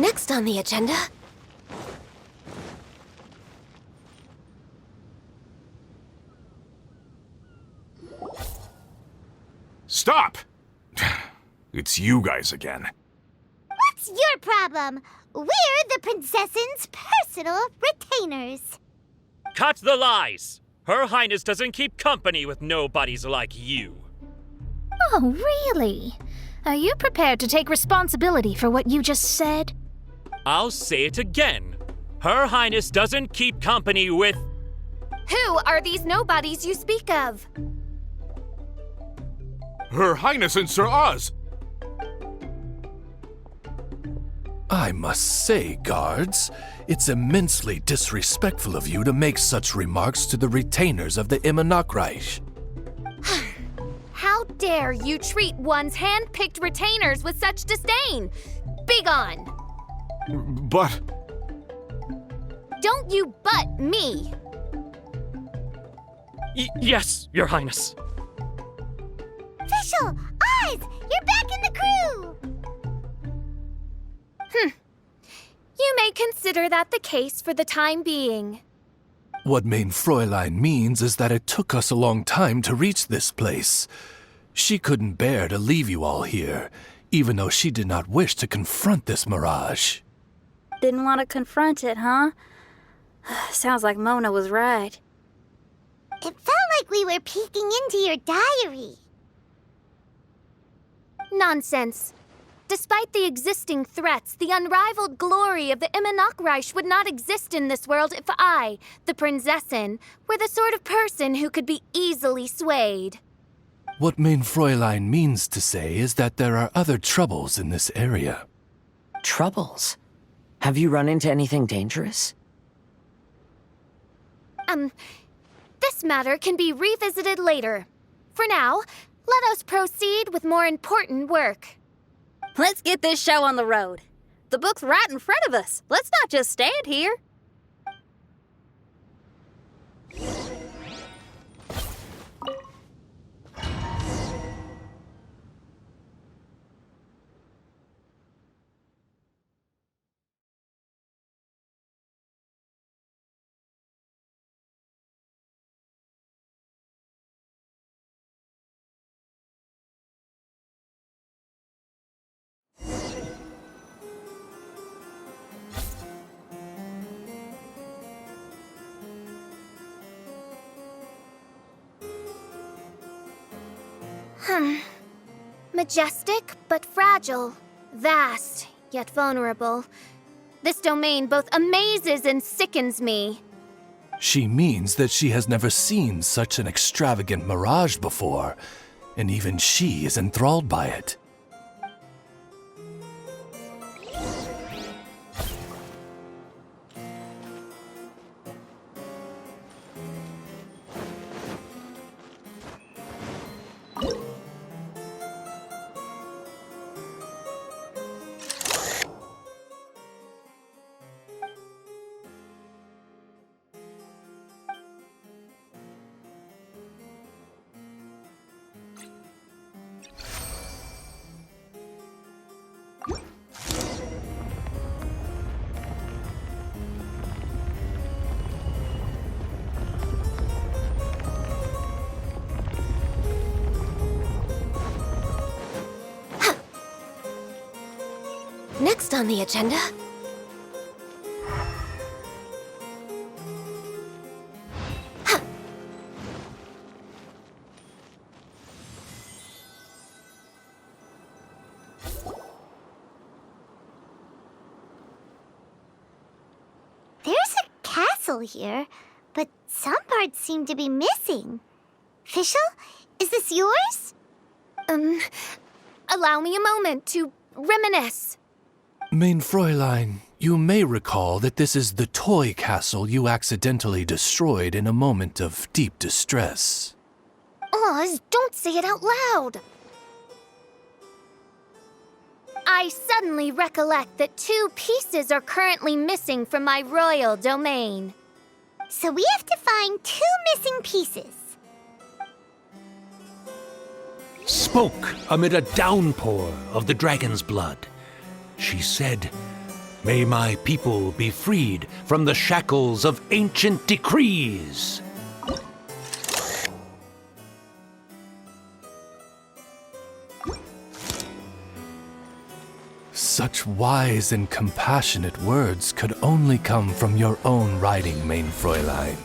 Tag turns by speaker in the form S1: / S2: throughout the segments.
S1: Next on the agenda...
S2: Stop! It's you guys again.
S3: What's your problem? We're the princess's personal retainers.
S4: Cut the lies! Her Highness doesn't keep company with nobodies like you.
S5: Oh, really? Are you prepared to take responsibility for what you just said?
S4: I'll say it again. Her Highness doesn't keep company with...
S1: Who are these nobodies you speak of?
S2: Her Highness and Sir Oz!
S6: I must say, guards, it's immensely disrespectful of you to make such remarks to the retainers of the Immernachtreich.
S1: How dare you treat one's hand-picked retainers with such disdain? Begone!
S2: But...
S1: Don't you butt me!
S4: Yes, Your Highness.
S3: Official! Oz! You're back in the crew!
S1: You may consider that the case for the time being.
S6: What Mein Fräulein means is that it took us a long time to reach this place. She couldn't bear to leave you all here, even though she did not wish to confront this mirage.
S7: Didn't want to confront it, huh? Sounds like Mona was right.
S3: It felt like we were peeking into your diary.
S1: Nonsense. Despite the existing threats, the unrivaled glory of the Immernachtreich would not exist in this world if I, the Prinzessin, were the sort of person who could be easily swayed.
S6: What Mein Fräulein means to say is that there are other troubles in this area.
S8: Troubles? Have you run into anything dangerous?
S1: This matter can be revisited later. For now, let us proceed with more important work.
S7: Let's get this show on the road. The book's right in front of us. Let's not just stand here.
S1: Majestic, but fragile. Vast, yet vulnerable. This domain both amazes and sickens me.
S6: She means that she has never seen such an extravagant mirage before, and even she is enthralled by it.
S1: Next on the agenda...
S3: There's a castle here, but some parts seem to be missing. Official, is this yours?
S1: Allow me a moment to reminisce.
S6: Mein Fräulein, you may recall that this is the toy castle you accidentally destroyed in a moment of deep distress.
S1: Oz, don't say it out loud. I suddenly recollect that 2 pieces are currently missing from my royal domain.
S3: So we have to find 2 missing pieces.
S9: Spoke amid a downpour of the dragon's blood. She said, May my people be freed from the shackles of ancient decrees.
S6: Such wise and compassionate words could only come from your own writing, main Fräulein.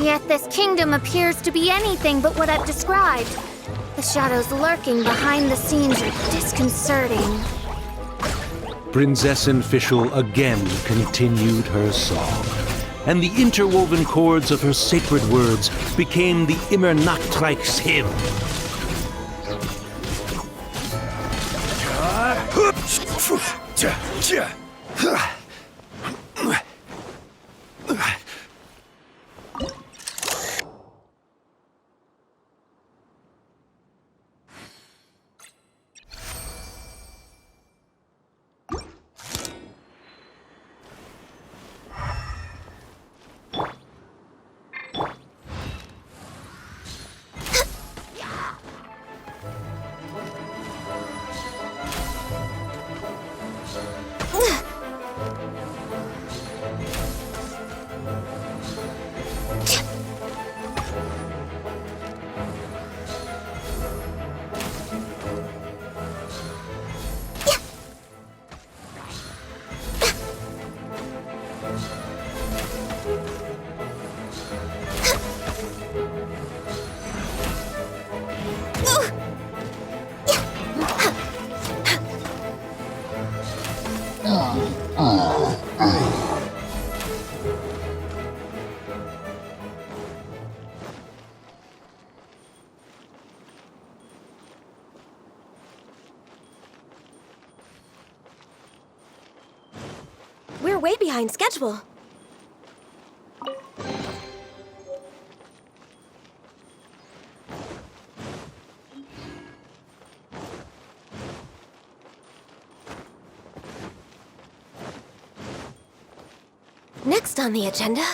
S1: Yet this kingdom appears to be anything but what I've described. The shadows lurking behind the scenes are disconcerting.
S9: Prinzessin Fischl again continued her song, and the interwoven chords of her sacred words became the Immernachtreich's hymn.
S10: We're way behind schedule. Next on the agenda...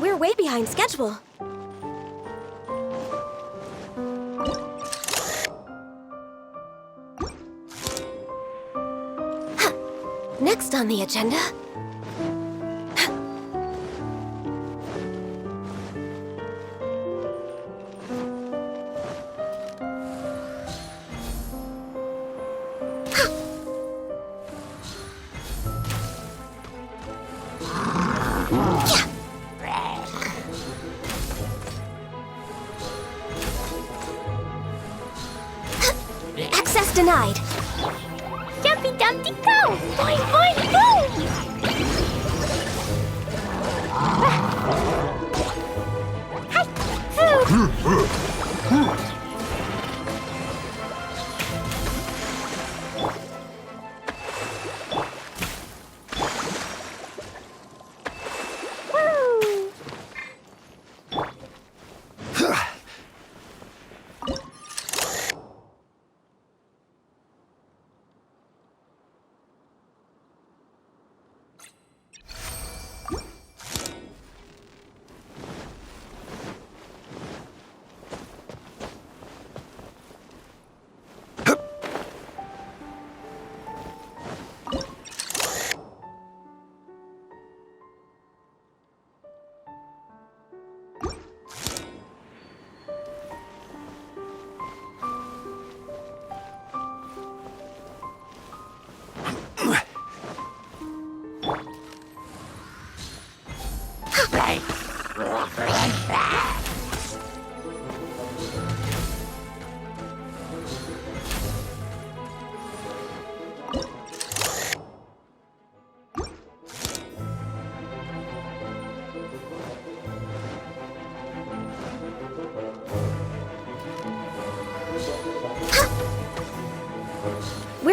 S10: We're way behind schedule. Next on the agenda... Access denied.
S3: Jumpy Dumpty go! Boing boing boom!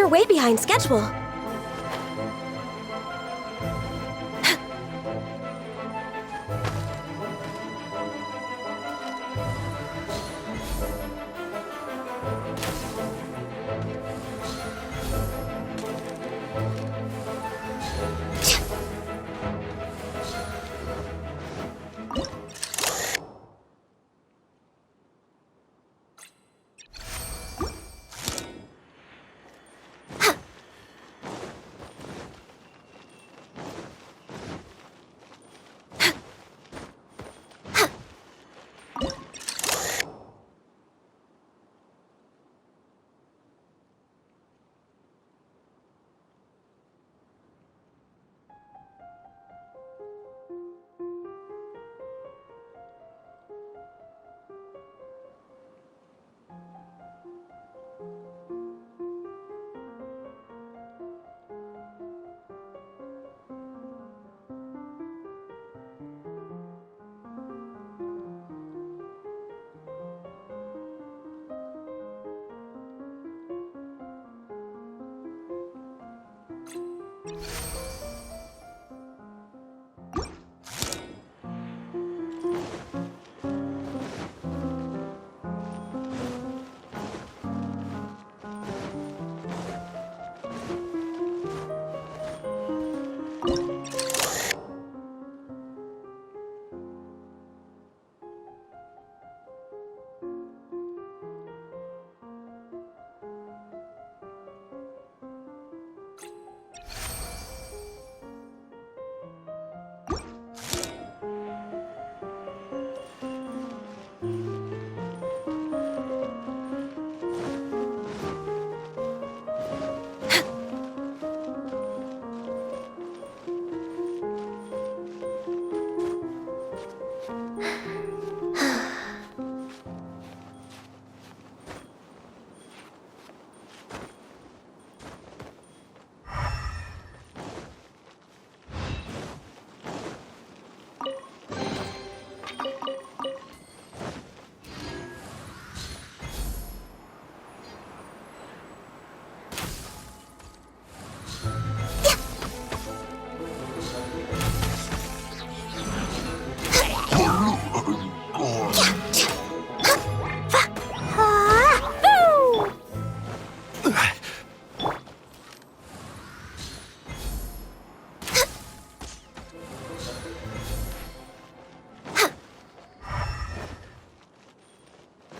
S10: We're way behind schedule.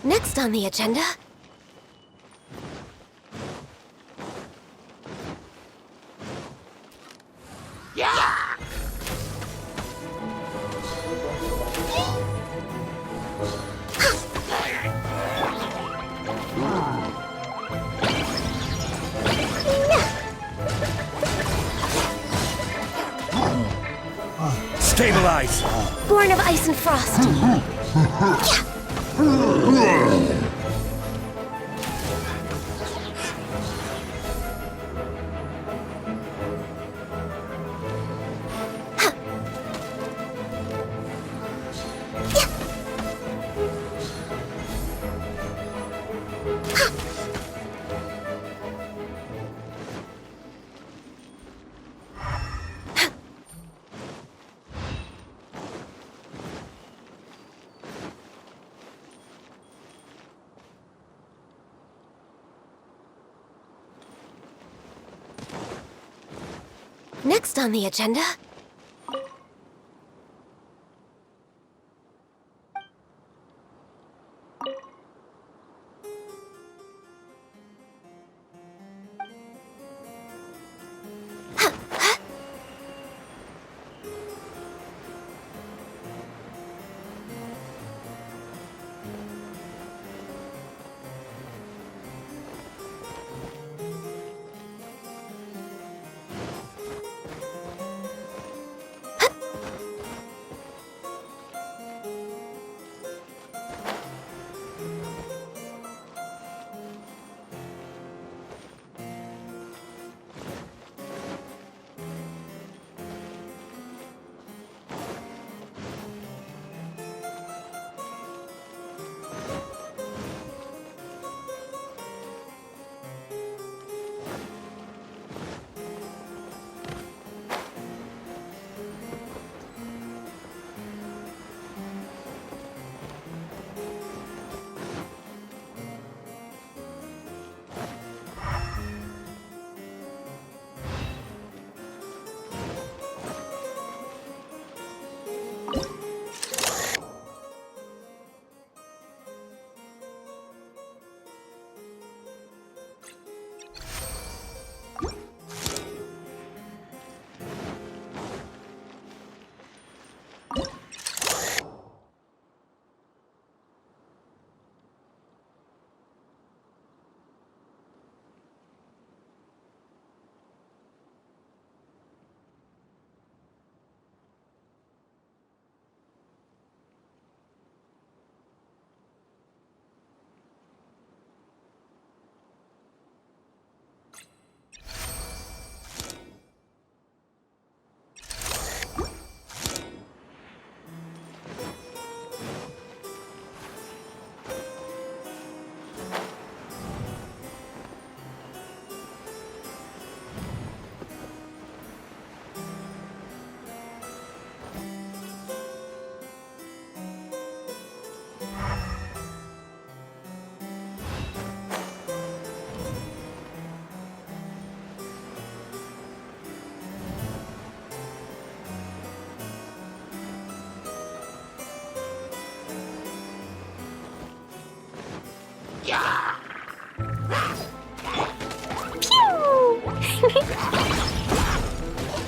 S10: Next on the agenda...
S4: Stabilize!
S10: Born of ice and frost. Next on the agenda...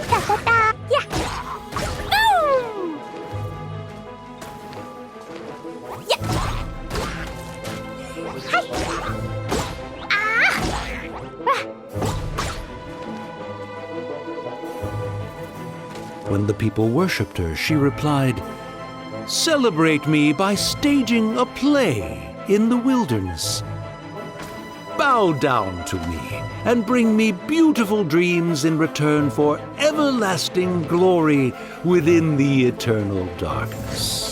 S3: Ta-ta-ta! Yeah! Boom! Yeah! Hi! Ah! Ah!
S9: When the people worshipped her, she replied, "Celebrate me by staging a play in the wilderness. Bow down to me and bring me beautiful dreams in return for everlasting glory within the eternal darkness."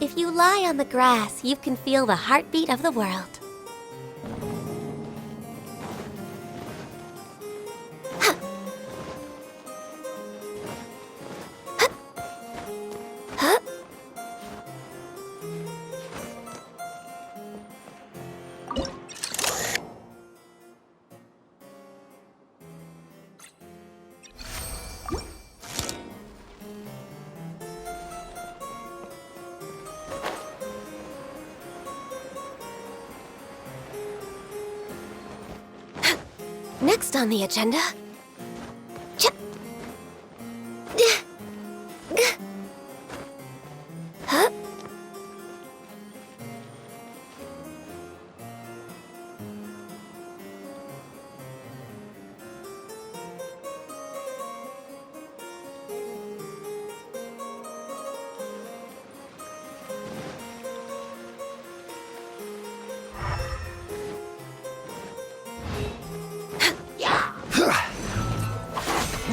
S10: If you lie on the grass, you can feel the heartbeat of the world. Next on the agenda... Huh?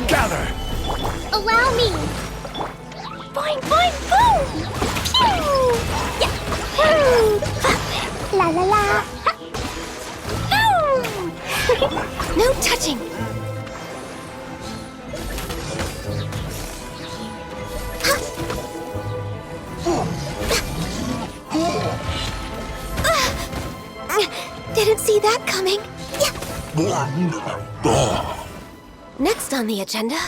S6: Gather!
S3: Allow me! Boing, boing, boom! Pew! Yeah! Pew! La la la!
S10: No touching! see that coming. Next on the agenda.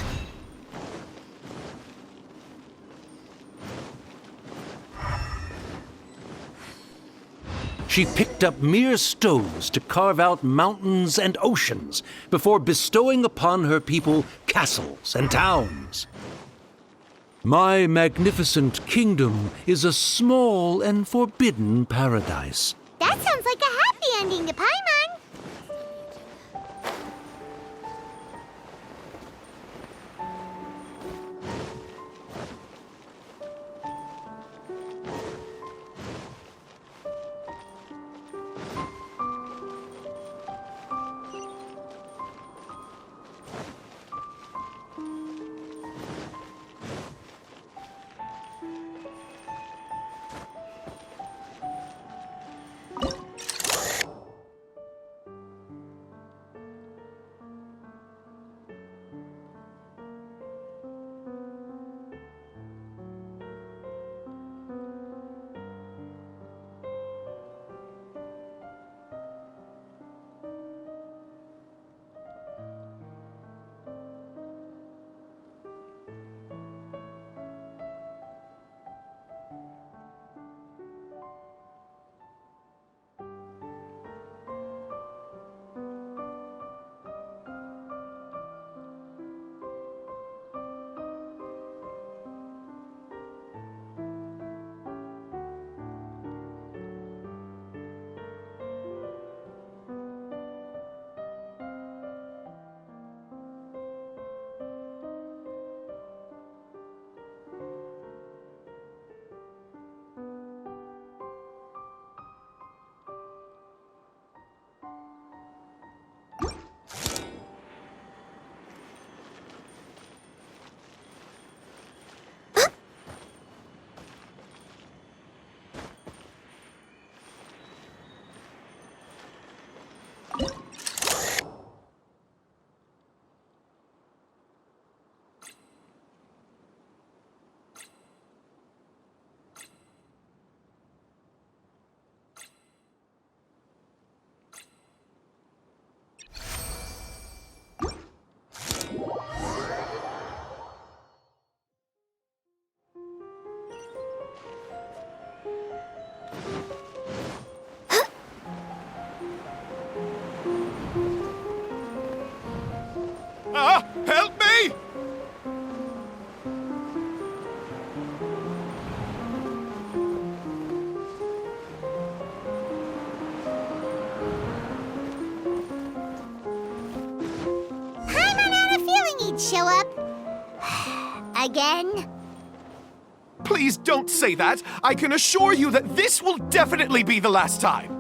S9: She picked up mere stones to carve out mountains and oceans before bestowing upon her people castles and towns. My magnificent kingdom is a small and forbidden paradise.
S3: That sounds like a happy ending to Paimon.
S2: Help me!
S3: Paimon had a feeling he'd show up. Again?
S11: Please don't say that. I can assure you that this will definitely be the last time.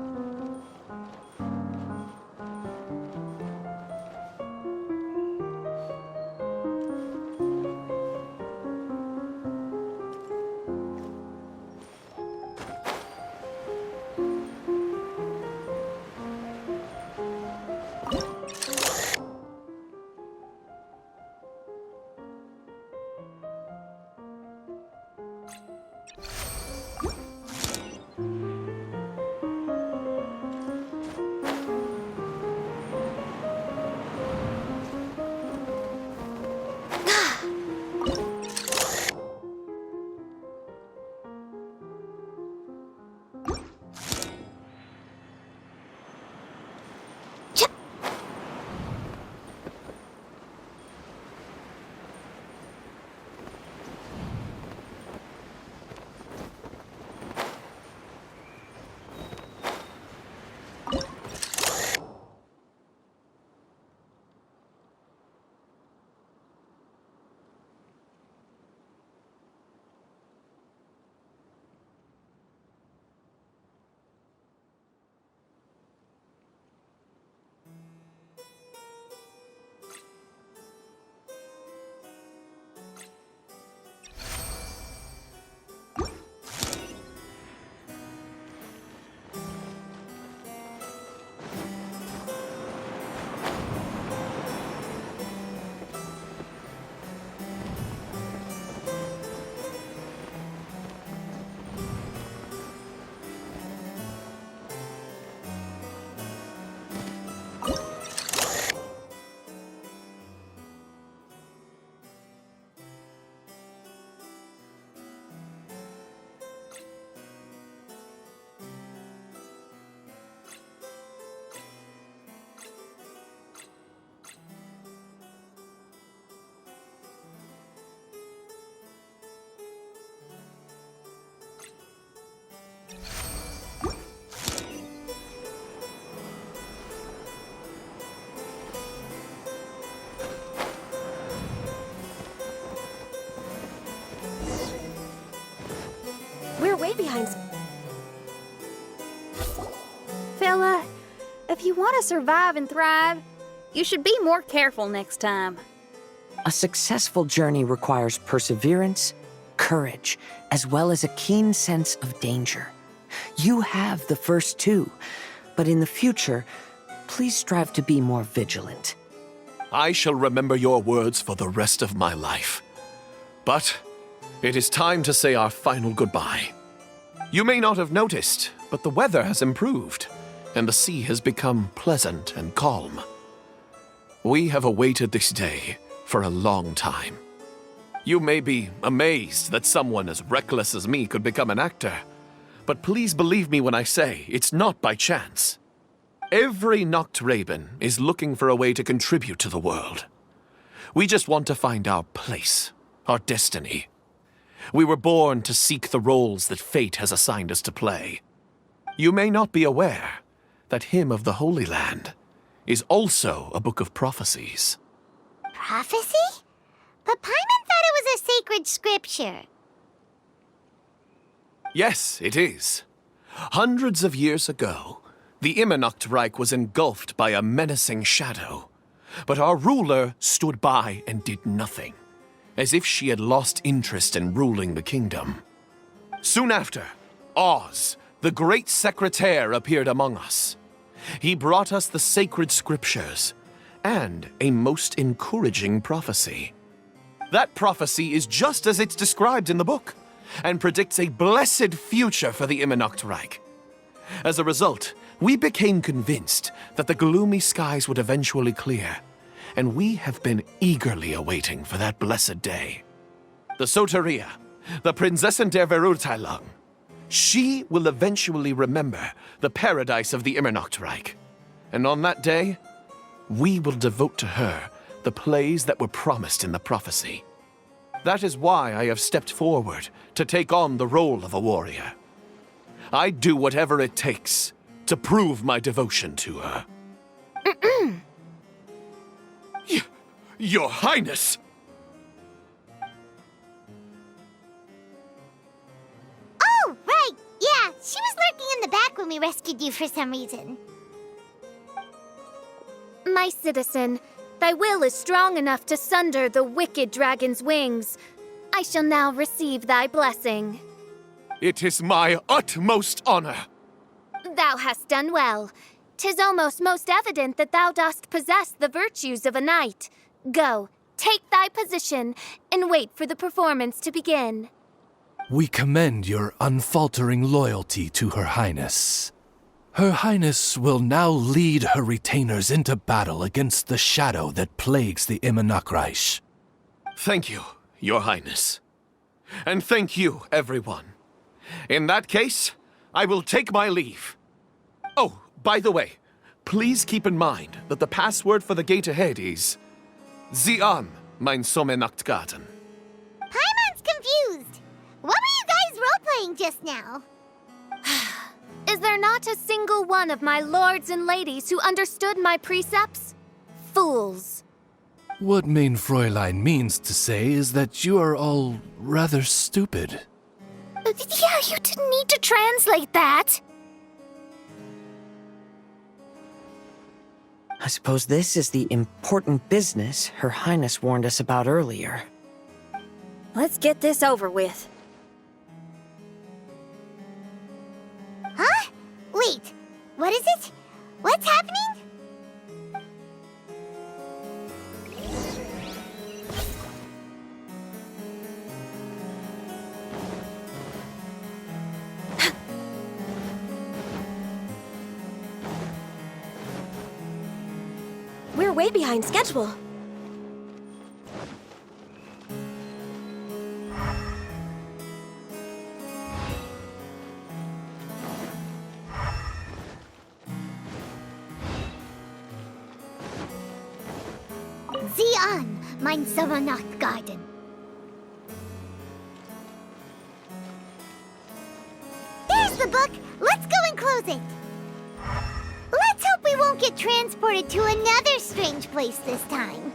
S10: We're way behind.
S7: Fella, if you want to survive and thrive, you should be more careful next time.
S8: A successful journey requires perseverance, courage, as well as a keen sense of danger. You have the first two, but in the future, please strive to be more vigilant.
S11: I shall remember your words for the rest of my life. But it is time to say our final goodbye. You may not have noticed, but the weather has improved, and the sea has become pleasant and calm. We have awaited this day for a long time. You may be amazed that someone as reckless as me could become an actor, but please believe me when I say it's not by chance. Every Nachtraben is looking for a way to contribute to the world. We just want to find our place, our destiny. We were born to seek the roles that fate has assigned us to play. You may not be aware that Hymn of the Holy Land is also a book of prophecies.
S3: Prophecy? But Paimon thought it was a sacred scripture.
S11: Yes, it is. Hundreds of years ago, the Immernachtreich was engulfed by a menacing shadow. But our ruler stood by and did nothing, as if she had lost interest in ruling the kingdom. Soon after, Oz, the great secretaire, appeared among us. He brought us the sacred scriptures and a most encouraging prophecy. That prophecy is just as it's described in the book, and predicts a blessed future for the Immernachtreich. As a result, we became convinced that the gloomy skies would eventually clear, and we have been eagerly awaiting for that blessed day. The Soteria, the Prinzessin der Verurteilung, she will eventually remember the paradise of the Immernachtreich, and on that day, we will devote to her the plays that were promised in the prophecy. That is why I have stepped forward to take on the role of a warrior. I'd do whatever it takes to prove my devotion to her. Your Highness!
S3: Oh, right! Yeah, she was lurking in the back when we rescued you for some reason.
S1: My citizen, thy will is strong enough to sunder the wicked dragon's wings. I shall now receive thy blessing.
S11: It is my utmost honor.
S1: Thou hast done well. 'Tis almost most evident that thou dost possess the virtues of a knight. Go, take thy position, and wait for the performance to begin.
S6: We commend your unfaltering loyalty to Her Highness. Her Highness will now lead her retainers into battle against the shadow that plagues the Immernachtreich.
S11: Thank you, Your Highness. And thank you, everyone. In that case, I will take my leave. Oh, by the way, please keep in mind that the password for the gate ahead is Zian, mein Sommernachtgarten.
S3: Paimon's confused. What were you guys role-playing just now?
S1: Is there not a single one of my lords and ladies who understood my precepts? Fools.
S6: What Mein Fräulein means to say is that you are all rather stupid.
S5: Yeah, you didn't need to translate that.
S8: I suppose this is the important business Her Highness warned us about earlier.
S7: Let's get this over with.
S3: Huh? Wait, what is it? What's happening?
S10: We're way behind schedule.
S3: Zian, mein Sommernachtgarten. There's the book. Let's go and close it. Let's hope we won't get transported to another strange place this time.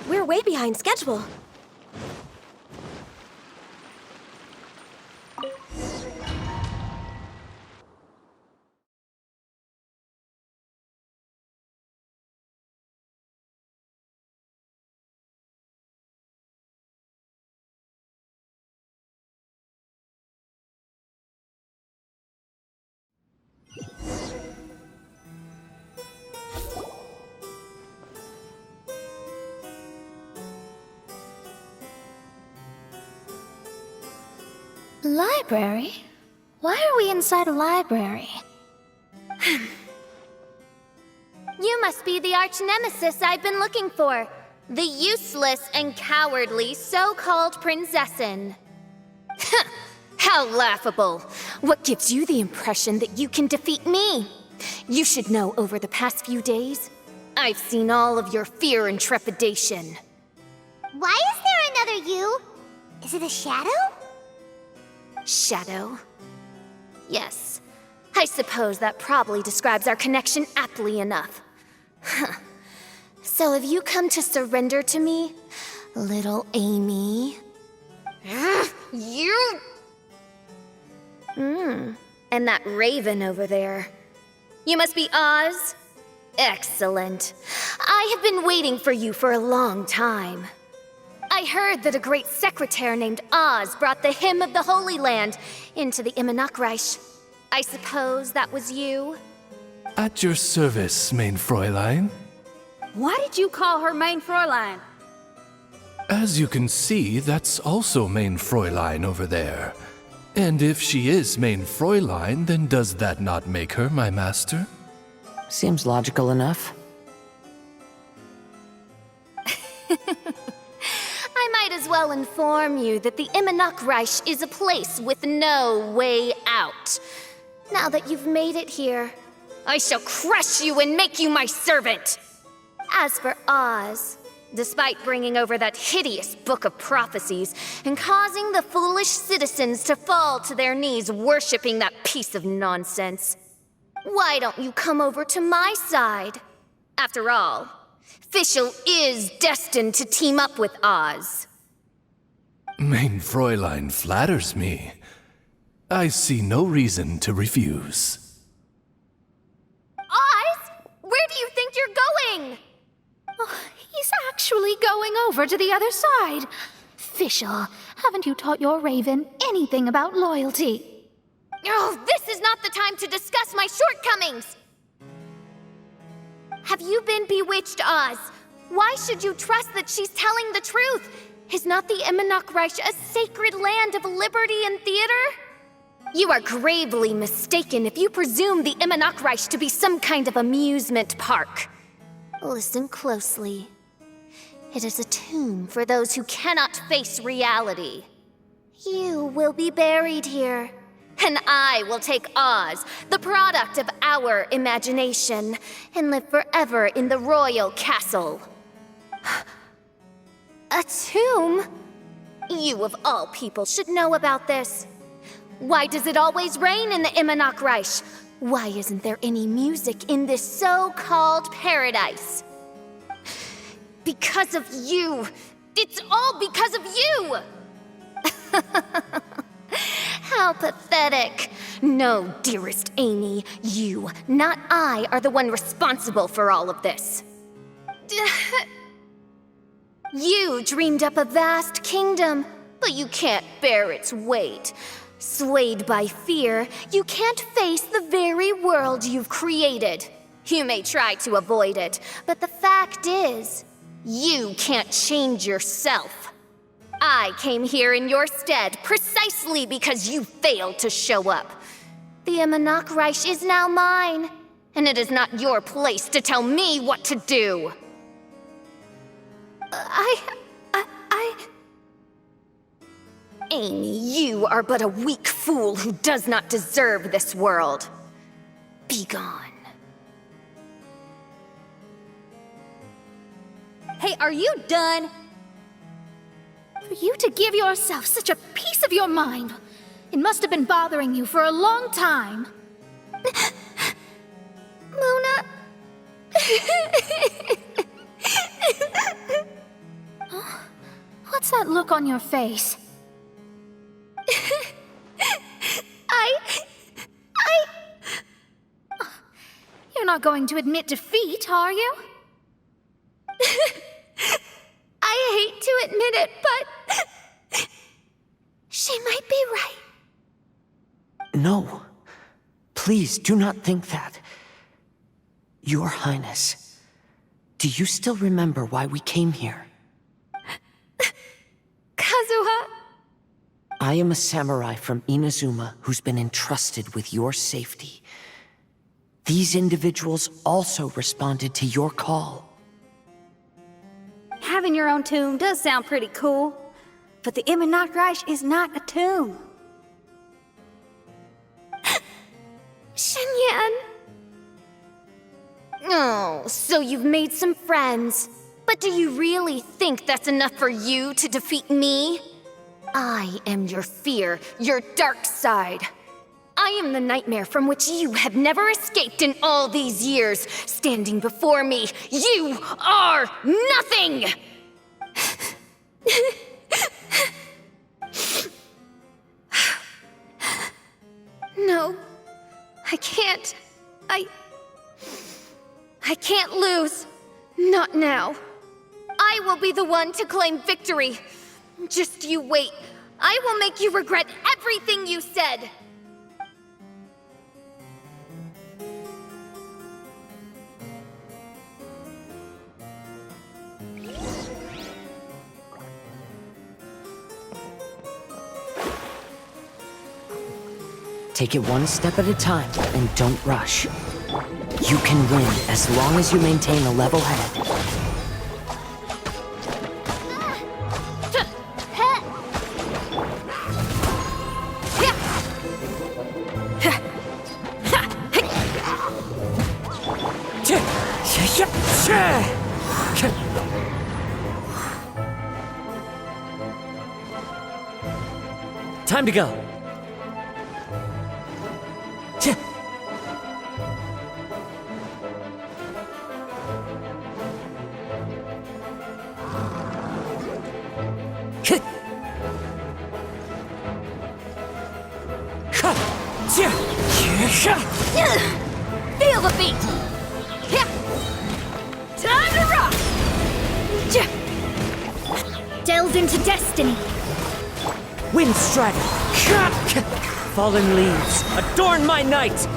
S10: We're way behind schedule.
S5: Library? Why are we inside a library?
S1: You must be the arch-nemesis I've been looking for. The useless and cowardly so-called Prinzessin. How laughable. What gives you the impression that you can defeat me? You should know over the past few days, I've seen all of your fear and trepidation.
S3: Why is there another you? Is it a shadow?
S1: Shadow? Yes. I suppose that probably describes our connection aptly enough. So have you come to surrender to me, little Amy? You... And that raven over there. You must be Oz? Excellent. I have been waiting for you for a long time. I heard that a great secretary named Oz brought the Hymn of the Holy Land into the Immernachtreich. I suppose that was you?
S6: At your service, mein Fräulein.
S7: Why did you call her Mein Fräulein?
S6: As you can see, that's also mein Fräulein over there. And if she is mein Fräulein, then does that not make her my master?
S8: Seems logical enough.
S1: I might as well inform you that the Immernachtreich is a place with no way out. Now that you've made it here, I shall crush you and make you my servant! As for Oz, despite bringing over that hideous book of prophecies and causing the foolish citizens to fall to their knees worshipping that piece of nonsense, why don't you come over to my side? After all, Fischl is destined to team up with Oz.
S6: Mein Fräulein flatters me. I see no reason to refuse.
S1: Oz? Where do you think you're going?
S5: Oh, he's actually going over to the other side. Fischl, haven't you taught your raven anything about loyalty?
S1: Oh, this is not the time to discuss my shortcomings! Have you been bewitched, Oz? Why should you trust that she's telling the truth? Is not the Immernachtreich a sacred land of liberty and theater? You are gravely mistaken if you presume the Immernachtreich to be some kind of amusement park. Listen closely. It is a tomb for those who cannot face reality. You will be buried here. And I will take Oz, the product of our imagination, and live forever in the royal castle. A tomb? You of all people should know about this. Why does it always rain in the Immernachtreich? Why isn't there any music in this so-called paradise? Because of you. It's all because of you! How pathetic. No, dearest Amy, you, not I, are the one responsible for all of this. You dreamed up a vast kingdom, but you can't bear its weight. Swayed by fear, you can't face the very world you've created. You may try to avoid it, but the fact is, you can't change yourself. I came here in your stead precisely because you failed to show up. The Immernachtreich is now mine, and it is not your place to tell me what to do. Amy, you are but a weak fool who does not deserve this world. Be gone.
S7: Hey, are you done?
S5: For you to give yourself such a piece of your mind, it must have been bothering you for a long time.
S1: Luna.
S5: What's that look on your face? You're not going to admit defeat, are you?
S1: I hate to admit it, but she might be right.
S8: No. Please do not think that. Your Highness, do you still remember why we came here?
S1: Kazuha.
S8: I am a samurai from Inazuma who's been entrusted with your safety. These individuals also responded to your call.
S7: Having your own tomb does sound pretty cool, but the Immernachtreich is not a tomb.
S1: Shenyan. Oh, so you've made some friends. But do you really think that's enough for you to defeat me? I am your fear, your dark side. I am the nightmare from which you have never escaped in all these years. Standing before me, you are nothing! No, I can't. I can't lose. Not now. I will be the one to claim victory. Just you wait. I will make you regret everything you said.
S8: Take it one step at a time and don't rush. You can win as long as you maintain a level head. Time to go.
S1: Feel the beat! Time to rock!
S5: Delve into destiny.
S8: Wind Strider! Fallen leaves, adorn my night!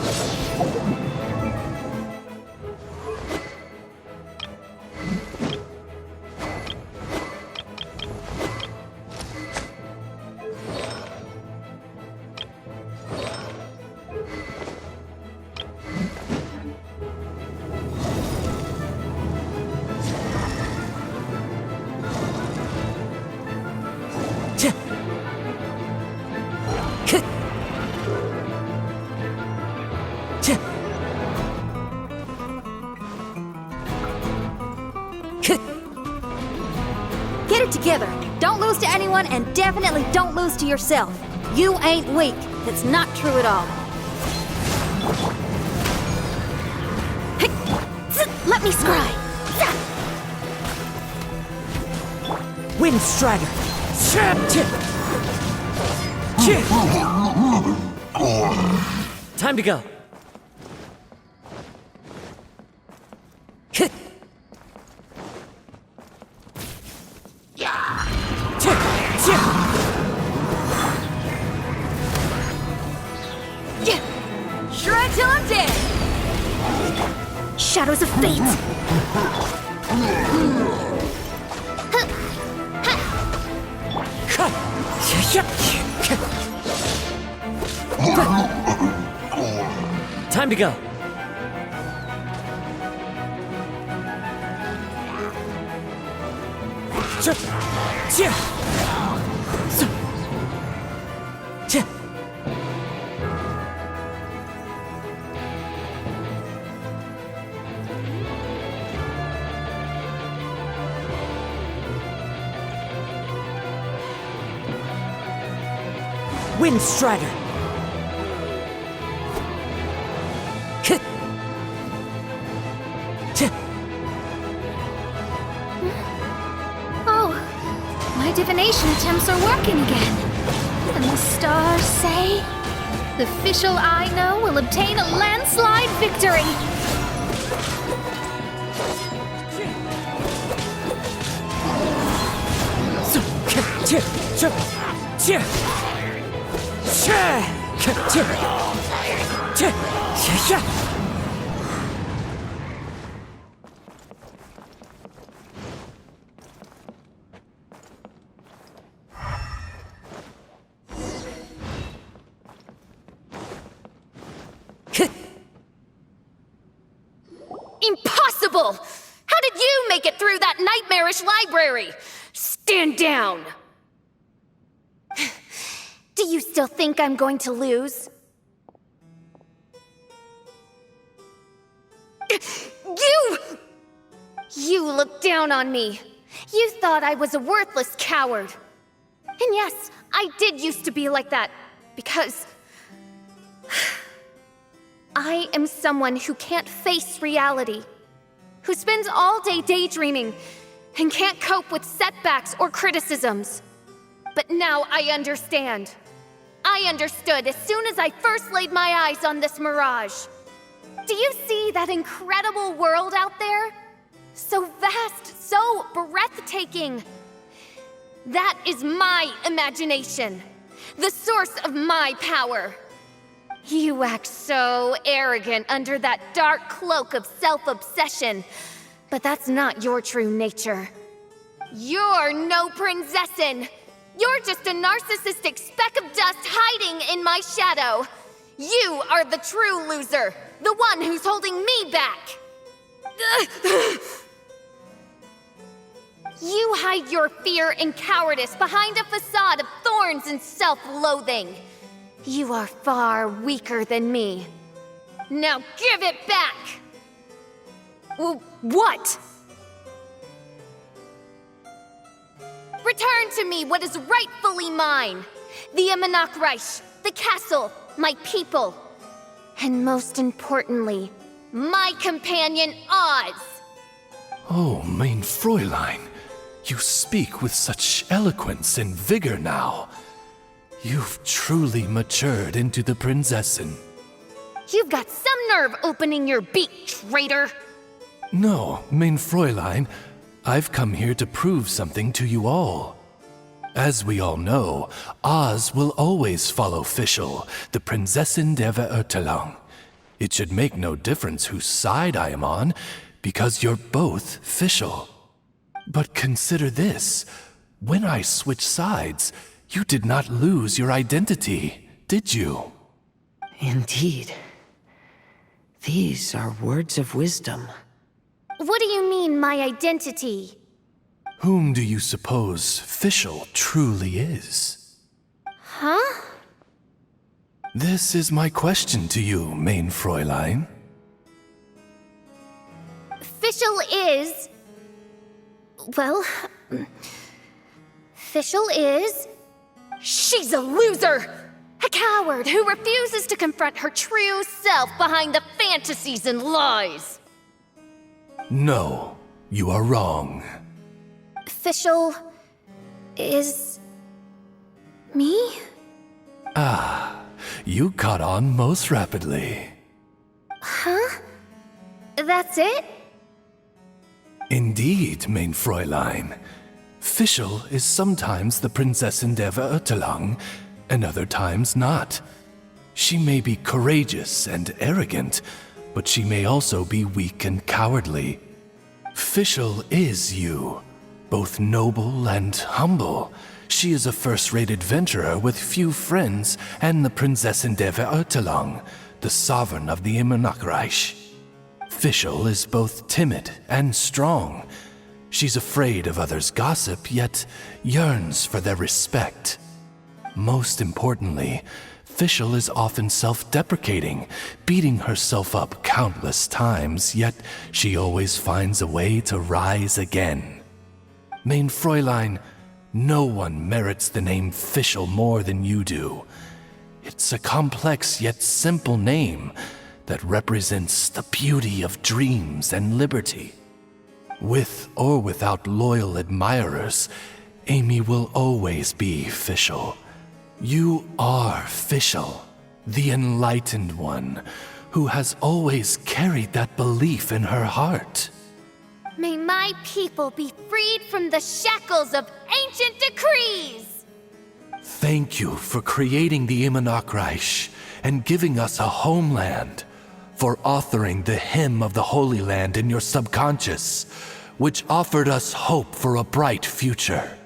S7: Get it together. Don't lose to anyone, and definitely don't lose to yourself. You ain't weak. That's not true at all.
S5: Let me scry.
S8: Wind Strider! Time to go.
S7: Shred till I'm dead!
S5: bait!
S12: Time to go.
S8: Wind Strider!
S5: Oh, my divination attempts are working again. And the stars say the official I know will obtain a landslide victory.
S1: Impossible! How did you make it through that nightmarish library? Stand down! Do you still think I'm going to lose? You looked down on me. You thought I was a worthless coward. And yes, I did used to be like that, because I am someone who can't face reality, who spends all day daydreaming and can't cope with setbacks or criticisms. But now I understand. I understood as soon as I first laid my eyes on this mirage. Do you see that incredible world out there? So vast, so breathtaking. That is my imagination, the source of my power. You act so arrogant under that dark cloak of self-obsession, but that's not your true nature. You're no princessin. You're just a narcissistic speck of dust hiding in my shadow. You are the true loser, the one who's holding me back. You hide your fear and cowardice behind a facade of thorns and self-loathing. You are far weaker than me. Now give it back! What? Return to me what is rightfully mine. The Immernachtreich, the castle, my people. And most importantly, my companion Oz.
S6: Oh, mein Fräulein, you speak with such eloquence and vigor now. You've truly matured into the Prinzessin.
S1: You've got some nerve opening your beak, traitor!
S6: No, mein Fräulein, I've come here to prove something to you all. As we all know, Oz will always follow Fischl, the Prinzessin der Verurteilung. It should make no difference whose side I am on, because you're both Fischl. But consider this. When I switched sides, you did not lose your identity, did you?
S8: Indeed. These are words of wisdom.
S1: What do you mean, my identity?
S6: Whom do you suppose Fischl truly is?
S1: Huh?
S6: This is my question to you, mein Fräulein.
S1: Fischl is... Well... Fischl is... She's a loser! A coward who refuses to confront her true self behind the fantasies and lies!
S6: No, you are wrong.
S1: Fischl is... me?
S6: Ah, you caught on most rapidly.
S1: Huh? That's it?
S6: Indeed, mein Fräulein. Fischl is sometimes the Prinzessin der Verurteilung, and other times not. She may be courageous and arrogant, but she may also be weak and cowardly. Fischl is you, both noble and humble. She is a first-rate adventurer with few friends and the Prinzessin der Verurteilung, the sovereign of the Immernachtreich. Fischl is both timid and strong. She's afraid of others' gossip, yet yearns for their respect. Most importantly, Fischl is often self-deprecating, beating herself up countless times, yet she always finds a way to rise again. Mein Fräulein, no one merits the name Fischl more than you do. It's a complex yet simple name that represents the beauty of dreams and liberty. With or without loyal admirers, Amy will always be Fischl. You are Fischl, the enlightened one, who has always carried that belief in her heart.
S1: May my people be freed from the shackles of ancient decrees!
S6: Thank you for creating the Immernachtreich and giving us a homeland, for authoring the hymn of the Holy Land in your subconscious, which offered us hope for a bright future.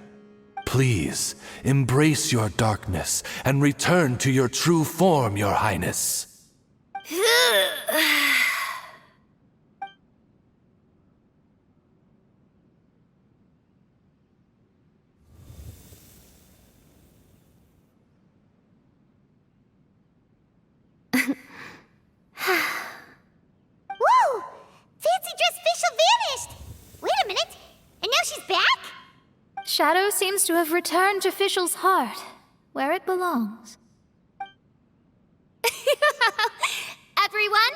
S6: Please, embrace your darkness and return to your true form, Your Highness.
S3: Whoa! Fancy dress Fischl vanished! Wait a minute, and now she's back?
S5: Shadow seems to have returned to Fischl's heart, where it belongs.
S1: Everyone,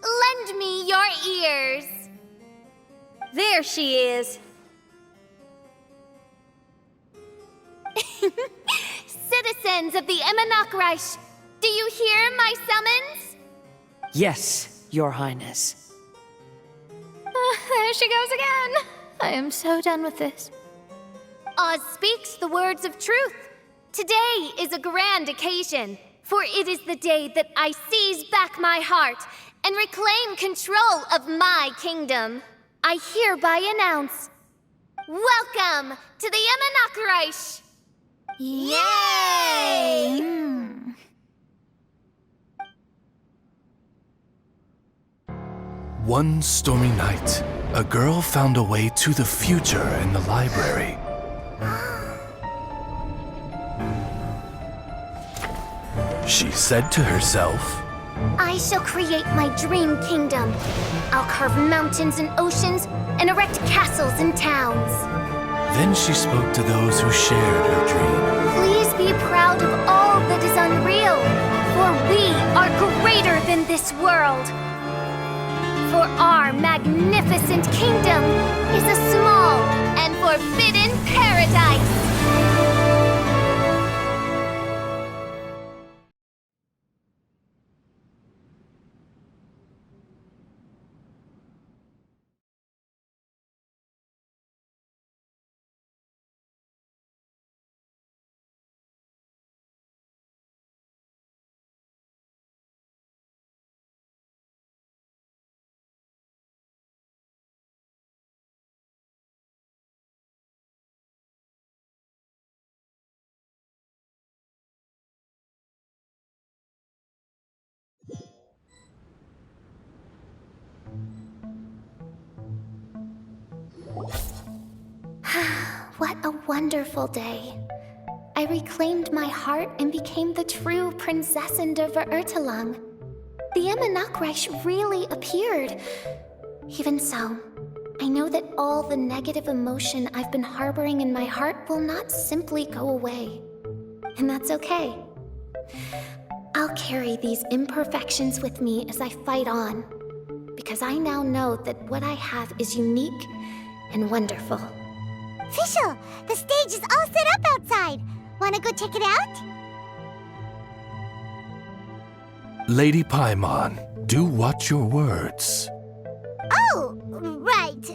S1: lend me your ears.
S7: There she is.
S1: Citizens of the Immernachtreich, do you hear my summons?
S8: Yes, Your Highness.
S5: There she goes again. I am so done with this.
S1: Oz speaks the words of truth. Today is a grand occasion, for it is the day that I seize back my heart and reclaim control of my kingdom. I hereby announce, welcome to the Immernachtreich! Yay!
S6: One stormy night, a girl found a way to the future in the library. She said to herself,
S1: I shall create my dream kingdom. I'll carve mountains and oceans and erect castles and towns.
S6: Then she spoke to those who shared her dream.
S1: Please be proud of all that is unreal, for we are greater than this world. For our magnificent kingdom is a small and forbidden paradise. What a wonderful day. I reclaimed my heart and became the true Prinzessin der Verurteilung. The Immernachtreich really appeared. Even so, I know that all the negative emotion I've been harboring in my heart will not simply go away. And that's okay. I'll carry these imperfections with me as I fight on, because I now know that what I have is unique and wonderful.
S3: Fischl, the stage is all set up outside. Wanna go check it out?
S6: Lady Paimon, do watch your words.
S3: Oh, right.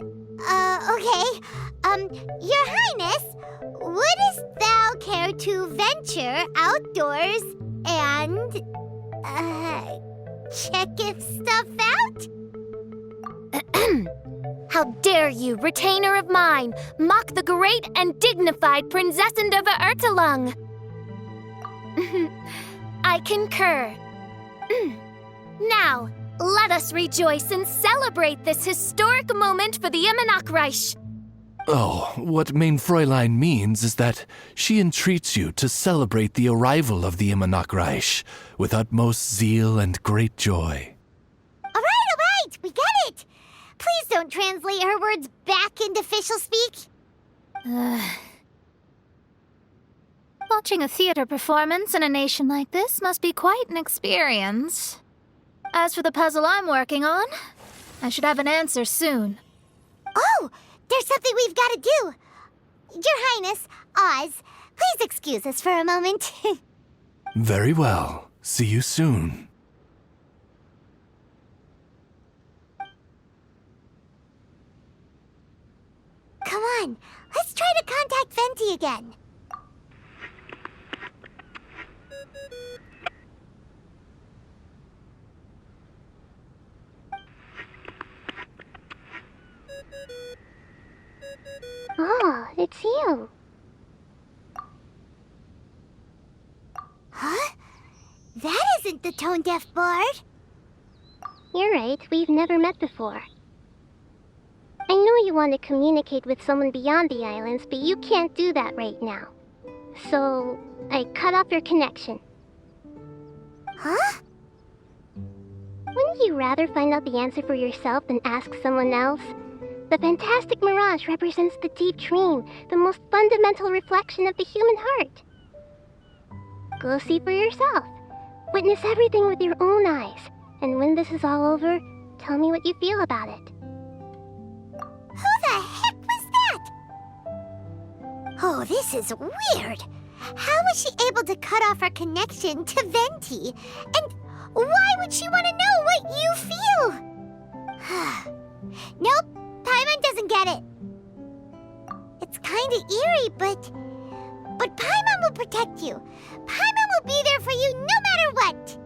S3: Okay. Your Highness, wouldst thou care to venture outdoors and, checketh stuff out?
S1: How dare you, retainer of mine, mock the great and dignified Prinzessin of Ertelung? I concur. Now, let us rejoice and celebrate this historic moment for the Immernachtreich.
S6: Oh, what Main Fräulein means is that she entreats you to celebrate the arrival of the Immernachtreich with utmost zeal and great joy.
S3: All right, we get it. Please don't translate her words back into official speak.
S5: Watching a theater performance in a nation like this must be quite an experience. As for the puzzle I'm working on, I should have an answer soon.
S3: Oh, there's something we've got to do. Your Highness, Oz, please excuse us for a moment.
S6: Very well. See you soon.
S3: Come on, let's try to contact Venti again.
S12: Oh, it's you.
S3: Huh? That isn't the tone-deaf bard.
S12: You're right, we've never met before. I know you want to communicate with someone beyond the islands, but you can't do that right now. So, I cut off your connection.
S3: Huh?
S12: Wouldn't you rather find out the answer for yourself than ask someone else? The fantastic mirage represents the deep dream, the most fundamental reflection of the human heart. Go see for yourself. Witness everything with your own eyes. And when this is all over, tell me what you feel about it.
S3: Who the heck was that? Oh, this is weird. How was she able to cut off her connection to Venti? And why would she want to know what you feel? Nope, Paimon doesn't get it. It's kinda eerie, but Paimon will protect you. Paimon will be there for you no matter what.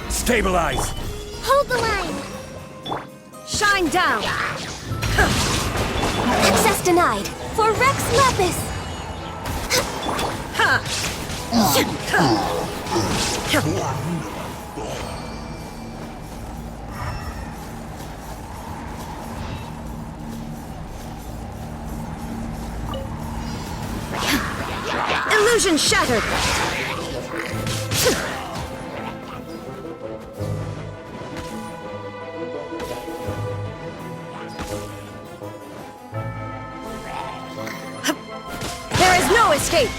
S2: Stabilize!
S3: Hold the line!
S7: Shine down!
S10: Access denied. For Rex Lepus.
S7: Illusion shattered! escape!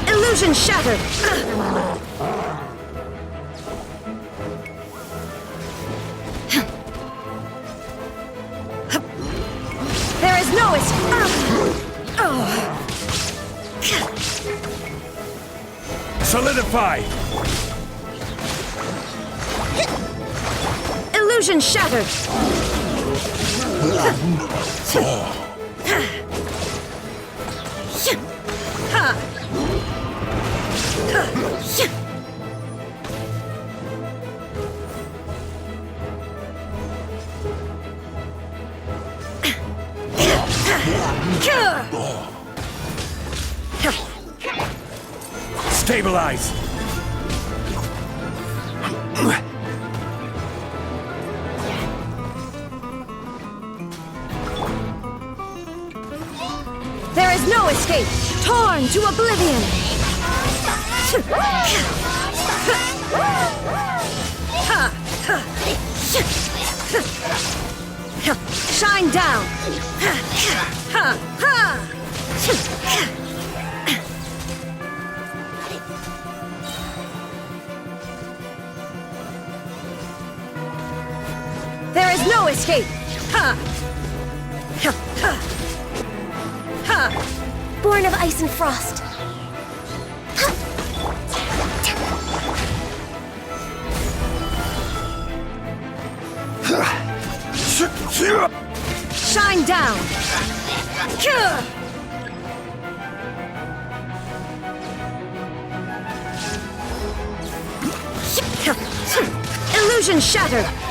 S7: Illusion shattered! There is no escape!
S2: Solidify!
S7: Illusion shattered!
S2: Stabilize!
S7: There is no escape! Torn to oblivion! Shine down! There is no escape!
S10: Born of ice and frost.
S7: Shine down! Illusion shattered!